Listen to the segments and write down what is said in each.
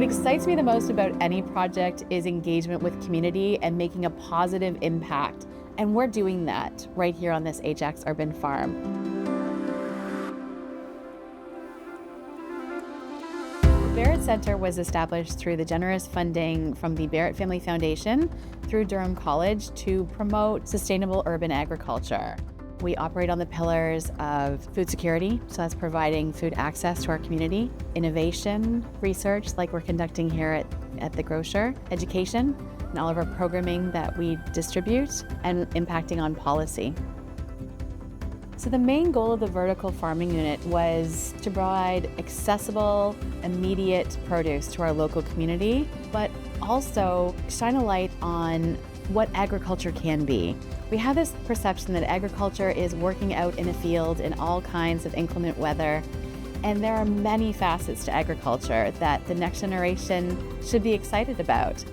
What excites me the most about any project is engagement with community and making a positive impact. And we're doing that right here on this Ajax Urban Farm. Barrett Centre was established through the generous funding from the Barrett Family Foundation through Durham College to promote sustainable urban agriculture. We operate on the pillars of food security, so that's providing food access to our community, innovation, research like we're conducting here at the grocer, education, and all of our programming that we distribute, and impacting on policy. So the main goal of the vertical farming unit was to provide accessible, immediate produce to our local community, but also shine a light on what agriculture can be. We have this perception that agriculture is working out in a field in all kinds of inclement weather, and there are many facets to agriculture that the next generation should be excited about.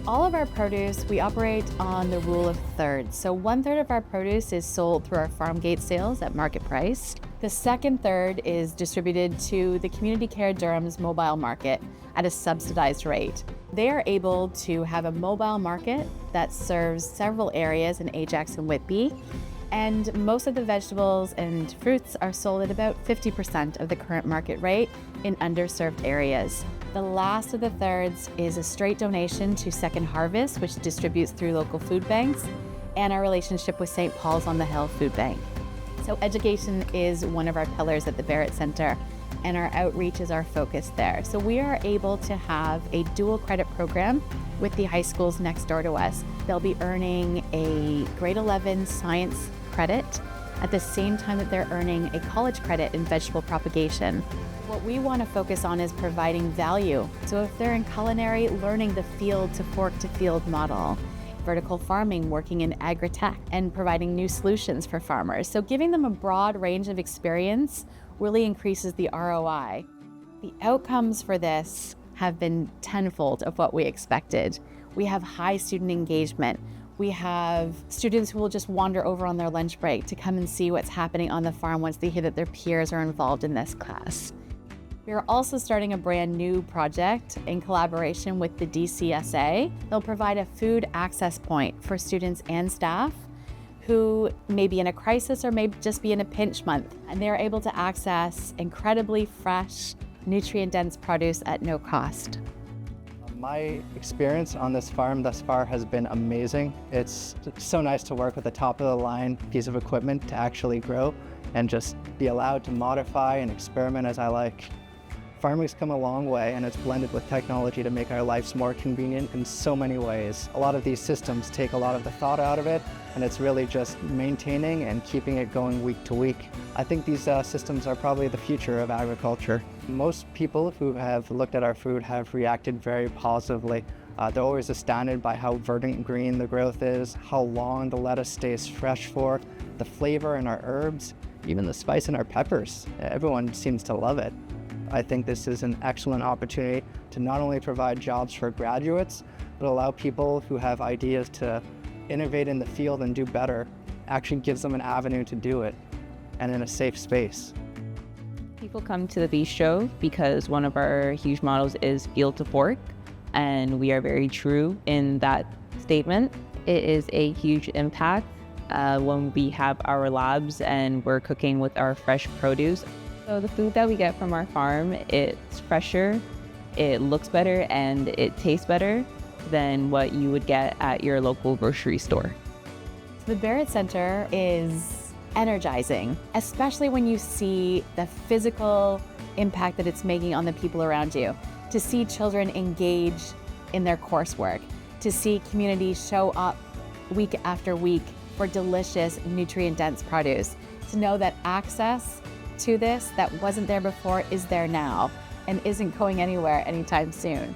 All of our produce, we operate on the rule of thirds. So 1/3 of our produce is sold through our farm gate sales at market price. The second third is distributed to the Community Care Durham's mobile market at a subsidized rate. They are able to have a mobile market that serves several areas in Ajax and Whitby, and most of the vegetables and fruits are sold at about 50% of the current market rate in underserved areas. The last of the thirds is a straight donation to Second Harvest, which distributes through local food banks, and our relationship with St. Paul's on the Hill Food Bank. So education is one of our pillars at the Barrett Centre, and our outreach is our focus there. So we are able to have a dual credit program with the high schools next door to us. They'll be earning a grade 11 science credit at the same time that they're earning a college credit in vegetable propagation. What we want to focus on is providing value. So if they're in culinary, learning the field to fork to field model, vertical farming, working in agri-tech, and providing new solutions for farmers. So giving them a broad range of experience really increases the ROI. The outcomes for this have been tenfold of what we expected. We have high student engagement. We have students who will just wander over on their lunch break to come and see what's happening on the farm once they hear that their peers are involved in this class. We are also starting a brand new project in collaboration with the DCSA. They'll provide a food access point for students and staff who may be in a crisis or may just be in a pinch month, and they're able to access incredibly fresh, nutrient-dense produce at no cost. My experience on this farm thus far has been amazing. It's so nice to work with a top-of-the-line piece of equipment to actually grow and just be allowed to modify and experiment as I like. Farming's come a long way, and it's blended with technology to make our lives more convenient in so many ways. A lot of these systems take a lot of the thought out of it, and it's really just maintaining and keeping it going week to week. I think these systems are probably the future of agriculture. Most people who have looked at our food have reacted very positively. They're always astounded by how verdant green the growth is, how long the lettuce stays fresh for, the flavor in our herbs, even the spice in our peppers. Everyone seems to love it. I think this is an excellent opportunity to not only provide jobs for graduates, but allow people who have ideas to innovate in the field and do better. Actually gives them an avenue to do it, and in a safe space. People come to the bistro because one of our huge models is field to fork, and we are very true in that statement. It is a huge impact when we have our labs and we're cooking with our fresh produce. So the food that we get from our farm, it's fresher, it looks better, and it tastes better than what you would get at your local grocery store. The Barrett Centre is energizing, especially when you see the physical impact that it's making on the people around you. To see children engage in their coursework, to see communities show up week after week for delicious, nutrient-dense produce, to know that access to this that wasn't there before is there now and isn't going anywhere anytime soon.